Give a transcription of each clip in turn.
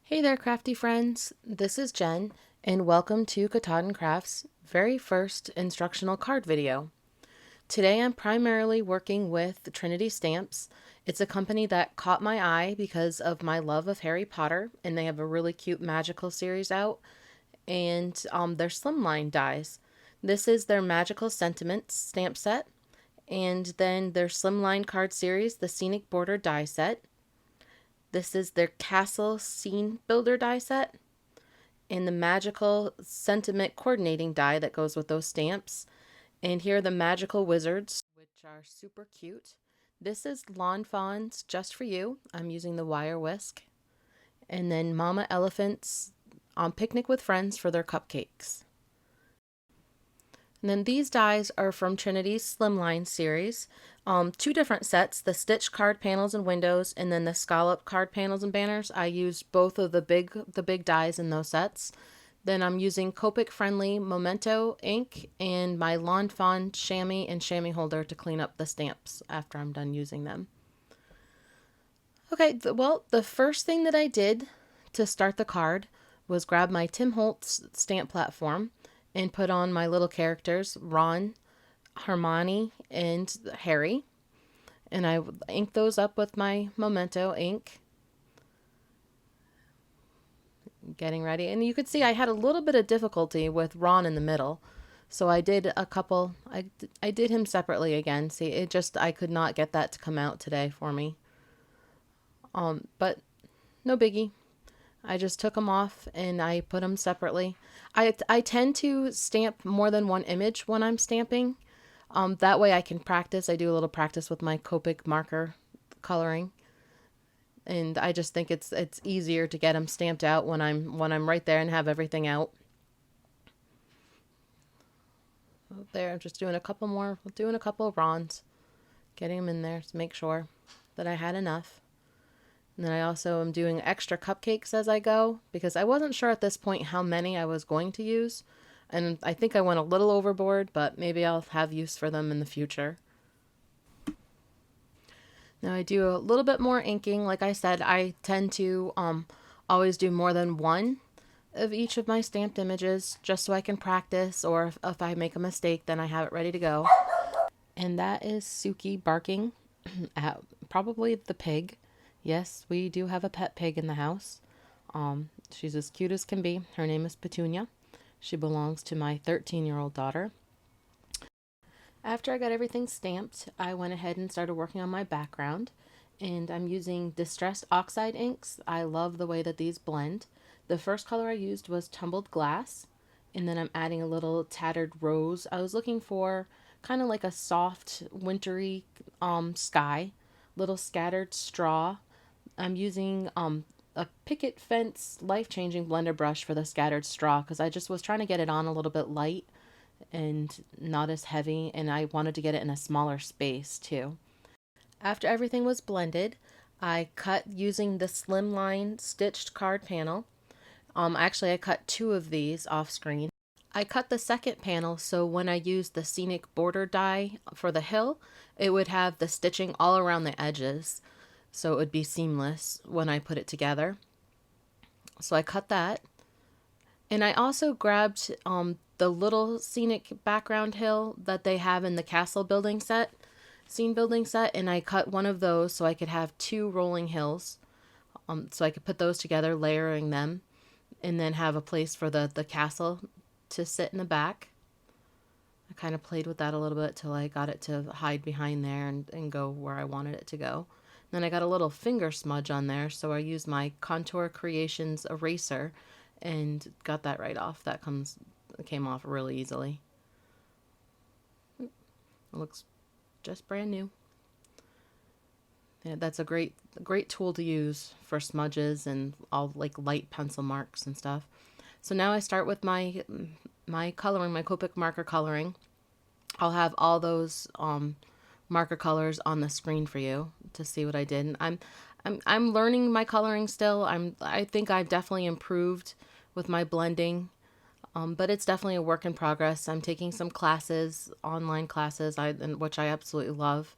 Hey there, crafty friends. This is Jen, and welcome to Katahdin Crafts' very first instructional card video. Today I'm primarily working with Trinity Stamps. It's a company that caught my eye because of my love of Harry Potter, and they have a really cute magical series out, and their Slimline dies. This is their Magical Sentiments stamp set, and then their Slimline card series, the Scenic Border die set. This is their Castle Scene Builder die set and the Magical Sentiment Coordinating die that goes with those stamps. And here are the Magical Wizards, which are super cute. This is Lawn Fawns Just For You. I'm using the wire whisk. And then Mama Elephants on Picnic with Friends for their cupcakes. And then these dies are from Trinity's Slimline series. Two different sets, the stitched card panels and windows, and then the scalloped card panels and banners. I used both of the big dies in those sets. Then I'm using Copic Friendly Memento ink and my Lawn Fawn chamois and chamois holder to clean up the stamps after I'm done using them. Okay, well, the first thing that I did to start the card was grab my Tim Holtz stamp platform and put on my little characters, Ron, Hermione, and Harry. And I inked those up with my Memento ink. Getting ready. And you could see I had a little bit of difficulty with Ron in the middle. So I did a couple, I did him separately again. See, I could not get that to come out today for me. But no biggie. I just took them off and I put them separately. I tend to stamp more than one image when I'm stamping. That way I can practice. I do a little practice with my Copic marker coloring. And I just think it's easier to get them stamped out when I'm right there and have everything out. There, I'm just doing a couple more, doing a couple of Rons, getting them in there to make sure that I had enough. And then I also am doing extra cupcakes as I go because I wasn't sure at this point how many I was going to use. And I think I went a little overboard, but maybe I'll have use for them in the future. Now I do a little bit more inking. Like I said, I tend to always do more than one of each of my stamped images just so I can practice, or if I make a mistake, then I have it ready to go. And that is Suki barking at probably the pig. Yes, we do have a pet pig in the house. She's as cute as can be. Her name is Petunia. She belongs to my 13-year-old daughter. After I got everything stamped, I went ahead and started working on my background. And I'm using Distressed Oxide inks. I love the way that these blend. The first color I used was Tumbled Glass. And then I'm adding a little Tattered Rose. I was looking for kind of like a soft, wintry sky. Little scattered straw. I'm using a picket fence life-changing blender brush for the scattered straw because I just was trying to get it on a little bit light and not as heavy, and I wanted to get it in a smaller space too. After everything was blended, I cut using the Slimline stitched card panel. Actually, I cut two of these off screen. I cut the second panel so when I used the Scenic border die for the hill, it would have the stitching all around the edges. So it would be seamless when I put it together. So I cut that. And I also grabbed the little scenic background hill that they have in the castle building set, scene building set, and I cut one of those so I could have two rolling hills. So I could put those together, layering them, and then have a place for the castle to sit in the back. I kind of played with that a little bit till I got it to hide behind there and go where I wanted it to go. Then I got a little finger smudge on there, so I used my Contour Creations eraser and got that right off. That came off really easily. It looks just brand new. Yeah, that's a great tool to use for smudges and all like light pencil marks and stuff. So now I start with my coloring, my Copic marker coloring. I'll have all those marker colors on the screen for you to see what I did. And I'm learning my coloring still. I think I've definitely improved with my blending, but it's definitely a work in progress. I'm taking some classes, online classes, which I absolutely love.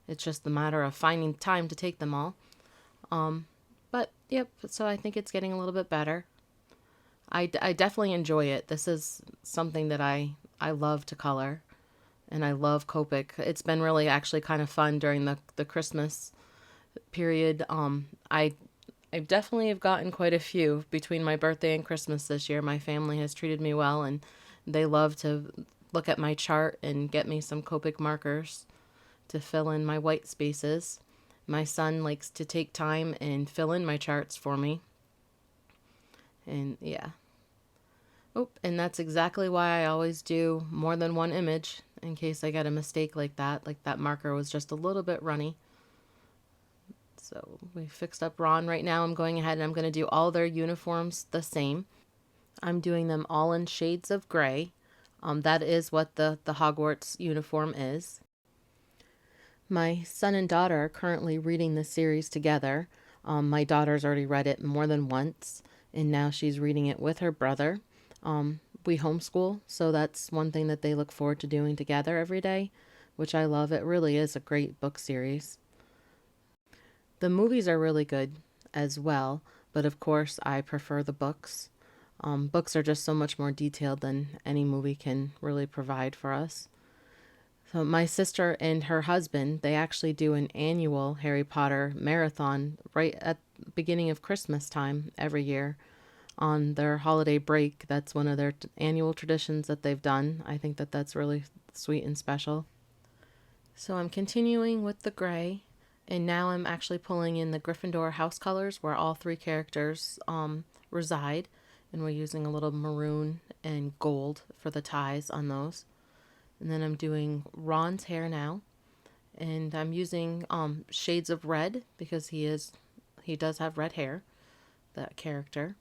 It's just a matter of finding time to take them all. But But yep, so I think it's getting a little bit better. I definitely enjoy it. This is something that I love to color, and I love Copic. It's been really actually kind of fun during the Christmas period. I definitely have gotten quite a few between my birthday and Christmas this year. My family has treated me well, and they love to look at my chart and get me some Copic markers to fill in my white spaces. My son likes to take time and fill in my charts for me. And yeah. Oh, and that's exactly why I always do more than one image in case I get a mistake like that marker was just a little bit runny. So we fixed up Ron. Right now I'm going ahead and I'm going to do all their uniforms the same. I'm doing them all in shades of gray. That is what the Hogwarts uniform is. My son and daughter are currently reading the series together. My daughter's already read it more than once, and now she's reading it with her brother. We homeschool, so that's one thing that they look forward to doing together every day, which I love. It really is a great book series. The movies are really good as well, but of course I prefer the books. Books are just so much more detailed than any movie can really provide for us. So my sister and her husband, they actually do an annual Harry Potter marathon right at the beginning of Christmas time every year on their holiday break. That's one of their annual traditions that they've done. I think that that's really sweet and special. So I'm continuing with the gray, and now I'm actually pulling in the Gryffindor house colors where all three characters reside, and we're using a little maroon and gold for the ties on those. And then I'm doing Ron's hair now, and I'm using shades of red because he does have red hair, that character.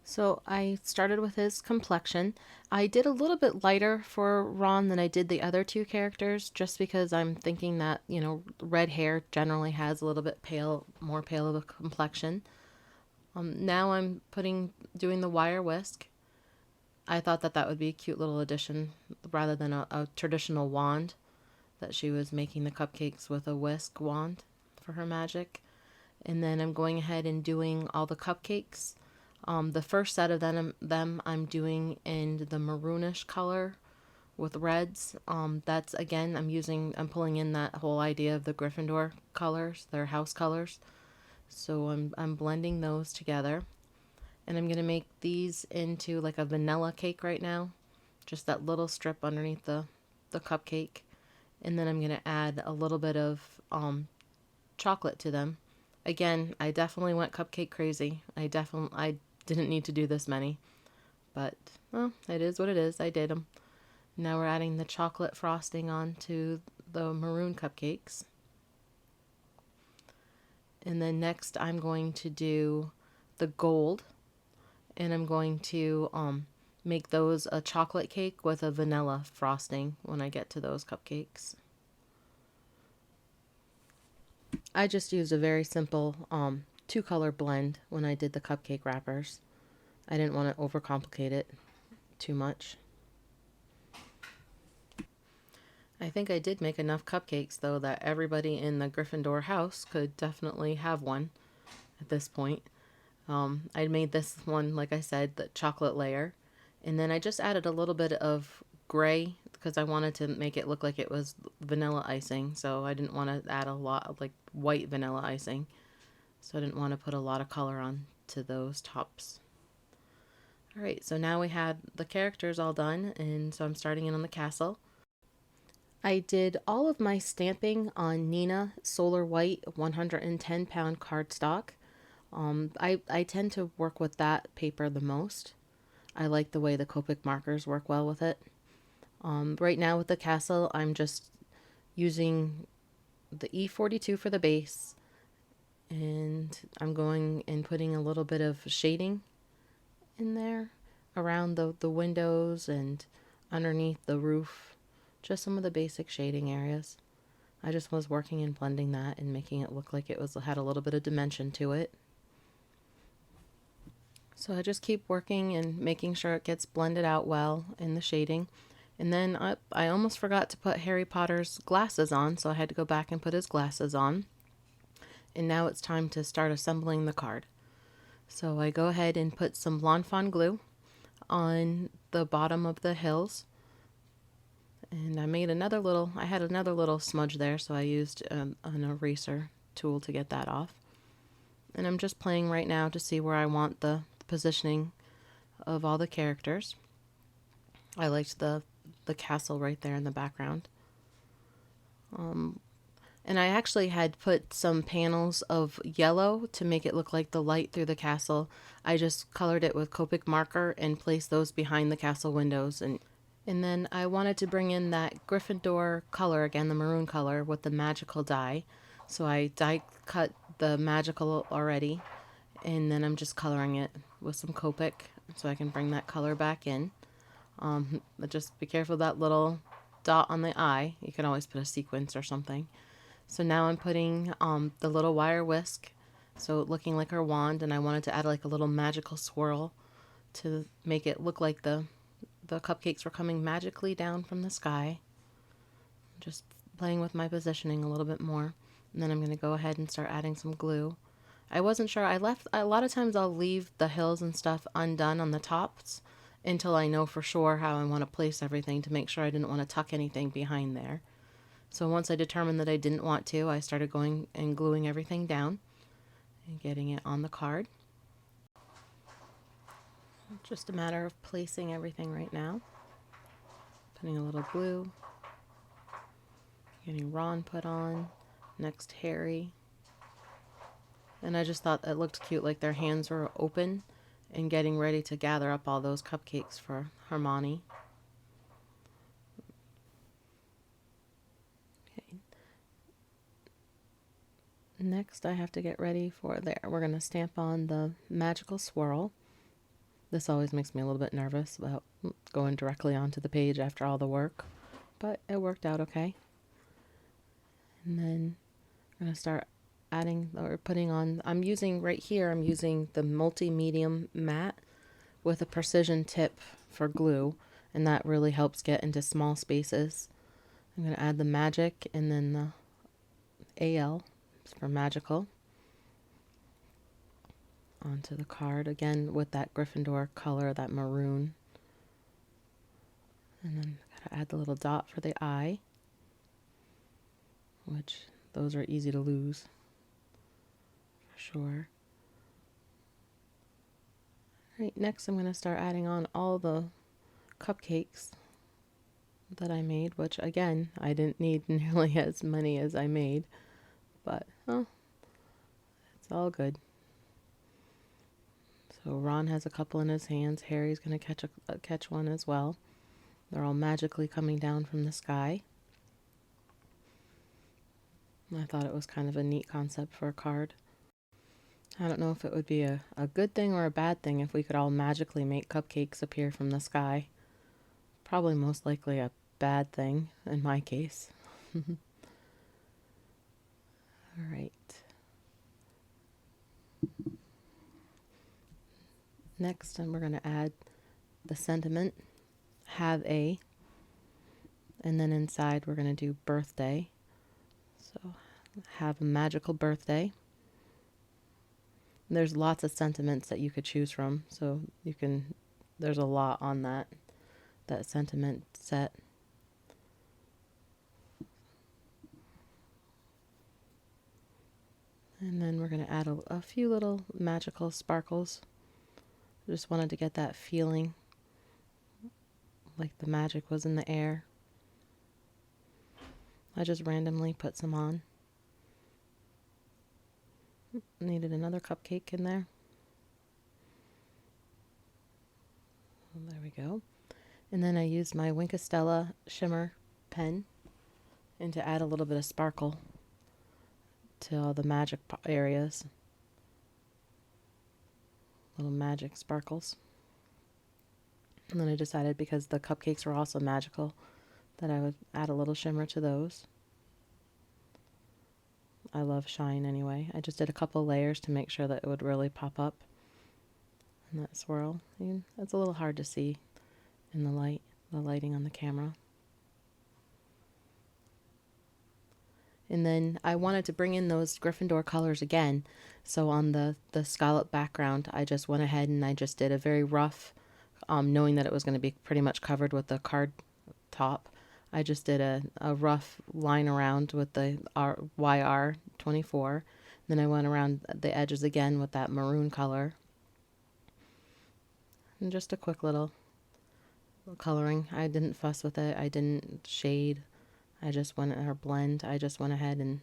So I started with his complexion. I did a little bit lighter for Ron than I did the other two characters, just because I'm thinking that, red hair generally has a little bit more pale of a complexion. Now I'm doing the wire whisk. I thought that would be a cute little addition rather than a traditional wand, that she was making the cupcakes with a whisk wand for her magic. And then I'm going ahead and doing all the cupcakes. The first set of them I'm doing in the maroonish color with reds. That's again, I'm pulling in that whole idea of the Gryffindor colors, their house colors. So I'm blending those together. And I'm going to make these into like a vanilla cake right now. Just that little strip underneath the cupcake. And then I'm going to add a little bit of chocolate to them. Again, I definitely went cupcake crazy. I didn't need to do this many. But, well, it is what it is. I did them. Now we're adding the chocolate frosting onto the maroon cupcakes. And then next I'm going to do the gold. And I'm going to make those a chocolate cake with a vanilla frosting when I get to those cupcakes. I just used a very simple two-color blend when I did the cupcake wrappers. I didn't want to overcomplicate it too much. I think I did make enough cupcakes, though, that everybody in the Gryffindor house could definitely have one at this point. I made this one, like I said, the chocolate layer. And then I just added a little bit of gray because I wanted to make it look like it was vanilla icing. So I didn't want to add a lot of like white vanilla icing. So I didn't want to put a lot of color on to those tops. All right, so now we had the characters all done. And so I'm starting in on the castle. I did all of my stamping on Nina Solar White 110-pound cardstock. I tend to work with that paper the most. I like the way the Copic markers work well with it. Right now with the castle, I'm just using the E42 for the base, and I'm going and putting a little bit of shading in there around the windows and underneath the roof, just some of the basic shading areas. I just was working and blending that and making it look like it had a little bit of dimension to it. So I just keep working and making sure it gets blended out well in the shading. And then I almost forgot to put Harry Potter's glasses on, so I had to go back and put his glasses on. And now it's time to start assembling the card. So I go ahead and put some Lawn Fawn glue on the bottom of the hills. And I had another little smudge there, so I used an eraser tool to get that off. And I'm just playing right now to see where I want the positioning of all the characters. I liked the castle right there in the background. And I actually had put some panels of yellow to make it look like the light through the castle. I just colored it with Copic marker and placed those behind the castle windows. And then I wanted to bring in that Gryffindor color again, the maroon color, with the magical dye. So I die cut the magical already, and then I'm just coloring it with some Copic so I can bring that color back in. But just be careful of that little dot on the eye. You can always put a sequence or something. So now I'm putting the little wire whisk, so looking like her wand, and I wanted to add like a little magical swirl to make it look like the cupcakes were coming magically down from the sky. Just playing with my positioning a little bit more. And then I'm going to go ahead and start adding some glue. I wasn't sure. A lot of times I'll leave the hills and stuff undone on the tops until I know for sure how I want to place everything to make sure I didn't want to tuck anything behind there. So once I determined that I didn't want to, I started going and gluing everything down and getting it on the card. Just a matter of placing everything right now. Putting a little glue. Getting Ron put on. Next Harry. And I just thought it looked cute, like their hands were open and getting ready to gather up all those cupcakes for Hermione. Okay. Next I have to get ready for there. We're going to stamp on the magical swirl. This always makes me a little bit nervous about going directly onto the page after all the work, but it worked out okay. And then I'm going to start adding or putting on, I'm using the multi-medium matte with a precision tip for glue, and that really helps get into small spaces. I'm going to add the magic and then the AL for magical onto the card, again with that Gryffindor color, that maroon. And then gotta add the little dot for the eye, which those are easy to lose for sure. Alright, next I'm going to start adding on all the cupcakes that I made, which again, I didn't need nearly as many as I made, but it's all good. So Ron has a couple in his hands. Harry's going to catch one as well. They're all magically coming down from the sky. I thought it was kind of a neat concept for a card. I don't know if it would be a good thing or a bad thing if we could all magically make cupcakes appear from the sky. Probably most likely a bad thing in my case. All right. Next, we're going to add the sentiment, have a, and then inside we're going to do birthday. So have a magical birthday. There's lots of sentiments that you could choose from, so there's a lot on that sentiment set. And then we're going to add a few little magical sparkles. Just wanted to get that feeling like the magic was in the air. I just randomly put some on. Needed another cupcake in there. There we go. And then I used my Winkostella shimmer pen and to add a little bit of sparkle to all the magic areas. Little magic sparkles. And then I decided, because the cupcakes were also magical, that I would add a little shimmer to those. I love shine anyway. I just did a couple layers to make sure that it would really pop up in that swirl. It's a little hard to see in the light. the lighting on the camera. And then I wanted to bring in those Gryffindor colors again. So on the scallop background, I just went ahead and I just did a very rough, knowing that it was going to be pretty much covered with the card top. I just did a rough line around with the YR24. Then I went around the edges again with that maroon color. And just a quick little coloring. I didn't fuss with it. I didn't shade. I just went, or blend. I just went ahead and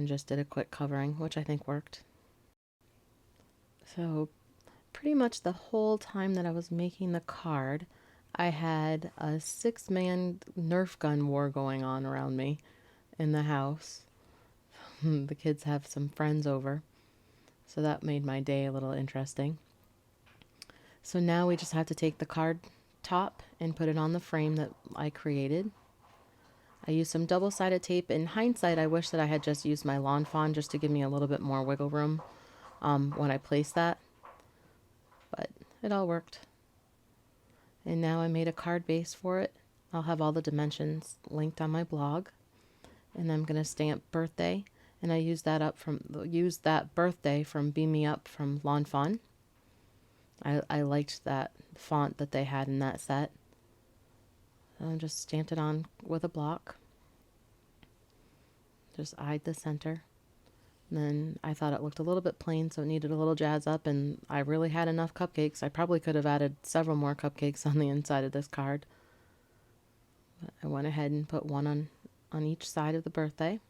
just did a quick covering, which I think worked. So pretty much the whole time that I was making the card, I had a 6-man Nerf gun war going on around me in the house. The kids have some friends over, so that made my day a little interesting. So now we just have to take the card top and put it on the frame that I created. I used some double-sided tape. In hindsight, I wish that I had just used my lawn fawn just to give me a little bit more wiggle room when I placed that, but it all worked. And now I made a card base for it. I'll have all the dimensions linked on my blog, and I'm going to stamp birthday, and I used that birthday from Beam Me Up from Lawn Fawn. I liked that font that they had in that set. I just stamped it on with a block. Just eyed the center. And then I thought it looked a little bit plain, so it needed a little jazz up, and I really had enough cupcakes. I probably could have added several more cupcakes on the inside of this card. But I went ahead and put one on each side of the birthday.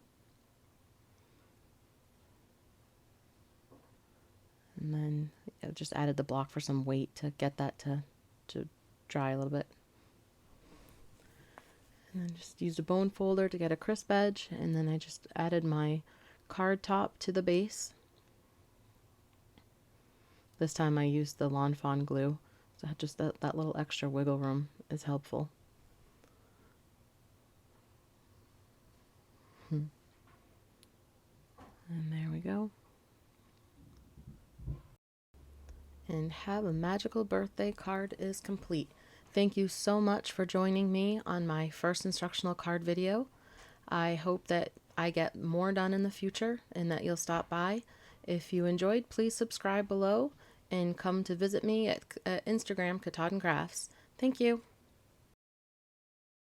And then I just added the block for some weight to get that to dry a little bit. And then just used a bone folder to get a crisp edge, and then I just added my card top to the base. This time I used the Lawn Fawn glue, so just that little extra wiggle room is helpful. And there we go. And Have a Magical Birthday card is complete. Thank you so much for joining me on my first instructional card video. I hope that I get more done in the future and that you'll stop by. If you enjoyed, please subscribe below and come to visit me at Instagram, Tattered Crafts. Thank you.